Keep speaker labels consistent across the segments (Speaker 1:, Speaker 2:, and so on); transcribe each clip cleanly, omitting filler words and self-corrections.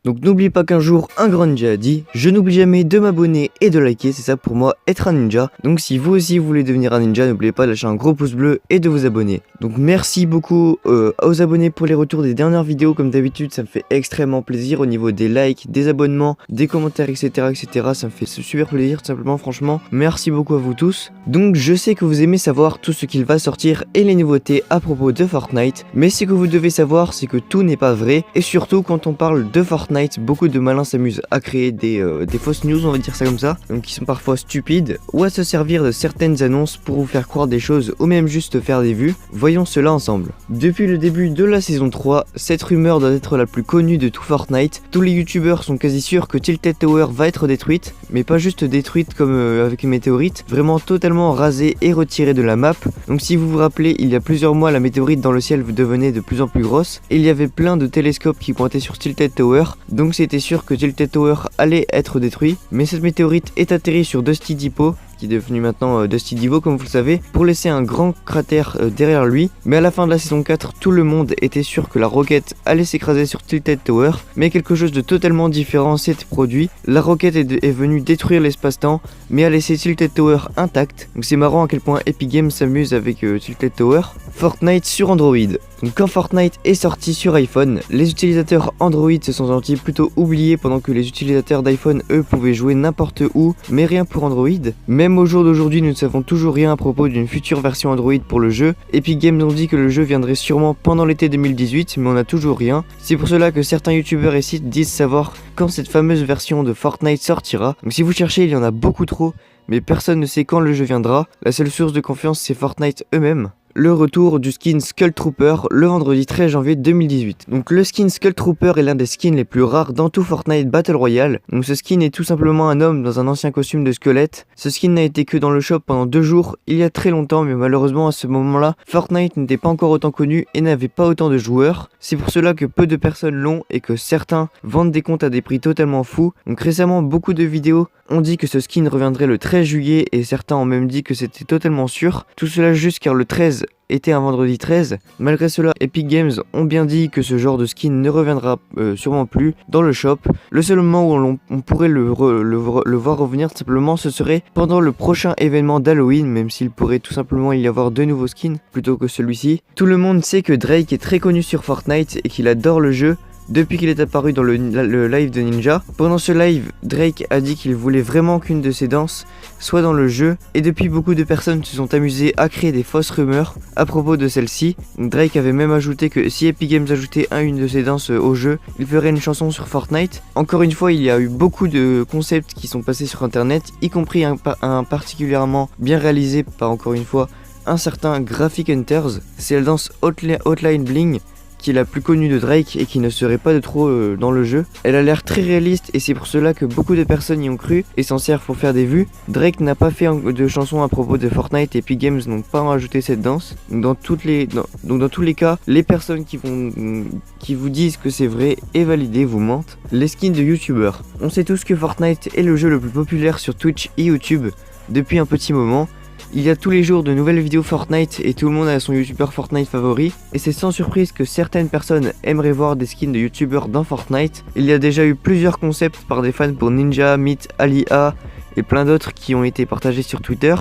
Speaker 1: Donc n'oublie pas qu'un jour un grand ninja a dit: je n'oublie jamais de m'abonner et de liker, c'est ça pour moi être un ninja. Donc si vous aussi vous voulez devenir un ninja, n'oubliez pas de lâcher un gros pouce bleu et de vous abonner. Donc merci beaucoup aux abonnés pour les retours des dernières vidéos, comme d'habitude ça me fait extrêmement plaisir au niveau des likes, des abonnements, des commentaires etc, ça me fait super plaisir tout simplement, franchement merci beaucoup à vous tous. Donc je sais que vous aimez savoir tout ce qu'il va sortir et les nouveautés à propos de Fortnite, mais ce que vous devez savoir c'est que tout n'est pas vrai, et surtout quand on parle de Fortnite, beaucoup de malins s'amusent à créer des fausses news, on va dire ça comme ça, donc qui sont parfois stupides, ou à se servir de certaines annonces pour vous faire croire des choses ou même juste faire des vues. Voyons cela ensemble. Depuis le début de la saison 3, cette rumeur doit être la plus connue de tout Fortnite. Tous les youtubeurs sont quasi sûrs que Tilted Tower va être détruite, mais pas juste détruite comme avec une météorite, vraiment totalement rasée et retirée de la map. Donc si vous vous rappelez, il y a plusieurs mois la météorite dans le ciel devenait de plus en plus grosse, et il y avait plein de télescopes qui pointaient sur Tilted Tower. Donc c'était sûr que Tilted Tower allait être détruit, mais cette météorite est atterrie sur Dusty Depot, qui est devenu maintenant Dusty Devo comme vous le savez, pour laisser un grand cratère derrière lui. Mais à la fin de la saison 4, tout le monde était sûr que la roquette allait s'écraser sur Tilted Tower, mais quelque chose de totalement différent s'est produit. La roquette est venue détruire l'espace-temps, mais a laissé Tilted Tower intact. Donc c'est marrant à quel point Epic Games s'amuse avec Tilted Tower. Fortnite sur Android. Donc quand Fortnite est sorti sur iPhone, les utilisateurs Android se sont sentis plutôt oubliés, pendant que les utilisateurs d'iPhone eux pouvaient jouer n'importe où, mais rien pour Android. Même au jour d'aujourd'hui, nous ne savons toujours rien à propos d'une future version Android pour le jeu. Epic Games ont dit que le jeu viendrait sûrement pendant l'été 2018, mais on n'a toujours rien. C'est pour cela que certains youtubeurs et sites disent savoir quand cette fameuse version de Fortnite sortira. Donc si vous cherchez, il y en a beaucoup trop, mais personne ne sait quand le jeu viendra. La seule source de confiance c'est Fortnite eux-mêmes. Le retour du skin Skull Trooper le vendredi 13 janvier 2018. Donc le skin Skull Trooper est l'un des skins les plus rares dans tout Fortnite Battle Royale. Donc ce skin est tout simplement un homme dans un ancien costume de squelette. Ce skin n'a été que dans le shop pendant 2 jours, il y a très longtemps, mais malheureusement à ce moment-là, Fortnite n'était pas encore autant connu et n'avait pas autant de joueurs. C'est pour cela que peu de personnes l'ont et que certains vendent des comptes à des prix totalement fous. Donc récemment, beaucoup de vidéos ont dit que ce skin reviendrait le 13 juillet et certains ont même dit que c'était totalement sûr. Tout cela juste car le 13 était un vendredi 13. Malgré cela, Epic Games ont bien dit que ce genre de skin ne reviendra sûrement plus dans le shop. Le seul moment où on pourrait le voir revenir simplement, ce serait pendant le prochain événement d'Halloween, même s'il pourrait tout simplement y avoir 2 nouveaux skins plutôt que celui-ci. Tout le monde sait que Drake est très connu sur Fortnite et qu'il adore le jeu depuis qu'il est apparu dans le live de Ninja. Pendant ce live, Drake a dit qu'il voulait vraiment qu'une de ses danses soit dans le jeu, et depuis beaucoup de personnes se sont amusées à créer des fausses rumeurs à propos de celle-ci. Drake avait même ajouté que si Epic Games ajoutait une de ses danses au jeu, il ferait une chanson sur Fortnite. Encore une fois, il y a eu beaucoup de concepts qui sont passés sur internet, y compris un particulièrement bien réalisé par, encore une fois, un certain Graphic Hunters. C'est la danse Hotline Bling, qui est la plus connue de Drake et qui ne serait pas de trop dans le jeu. Elle a l'air très réaliste et c'est pour cela que beaucoup de personnes y ont cru et s'en servent pour faire des vues. Drake n'a pas fait de chanson à propos de Fortnite et Epic Games n'ont pas rajouté cette danse. Donc dans tous les cas, les personnes qui vous disent que c'est vrai et validé vous mentent. Les skins de youtubeurs. On sait tous que Fortnite est le jeu le plus populaire sur Twitch et YouTube depuis un petit moment. Il y a tous les jours de nouvelles vidéos Fortnite et tout le monde a son youtubeur Fortnite favori, et c'est sans surprise que certaines personnes aimeraient voir des skins de youtubeurs dans Fortnite. Il y a déjà eu plusieurs concepts par des fans pour Ninja, Meat, Alia et plein d'autres qui ont été partagés sur Twitter.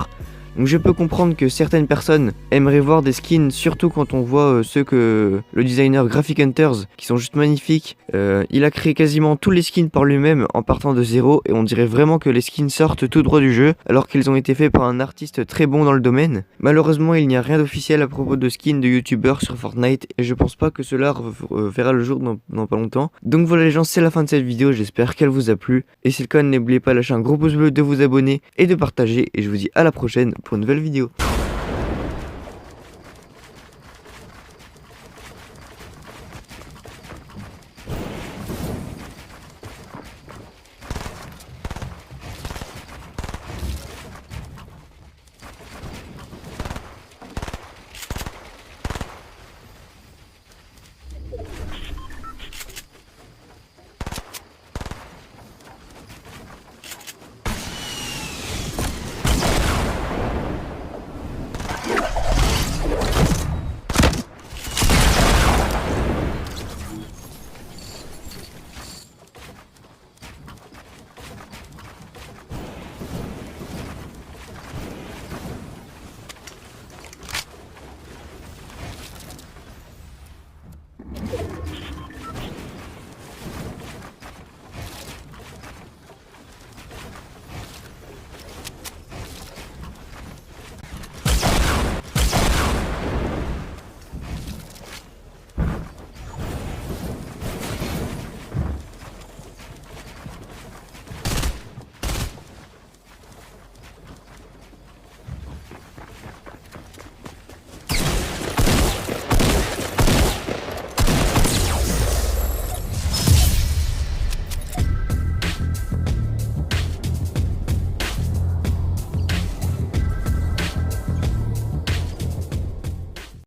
Speaker 1: Donc je peux comprendre que certaines personnes aimeraient voir des skins, surtout quand on voit ceux que le designer Graphic Hunters, qui sont juste magnifiques. Il a créé quasiment tous les skins par lui-même en partant de zéro, et on dirait vraiment que les skins sortent tout droit du jeu, alors qu'ils ont été faits par un artiste très bon dans le domaine. Malheureusement, il n'y a rien d'officiel à propos de skins de youtubeurs sur Fortnite, et je pense pas que cela verra le jour dans pas longtemps. Donc voilà les gens, c'est la fin de cette vidéo, j'espère qu'elle vous a plu, et si c'est le cas, n'oubliez pas de lâcher un gros pouce bleu, de vous abonner et de partager, et je vous dis à la prochaine pour une nouvelle vidéo.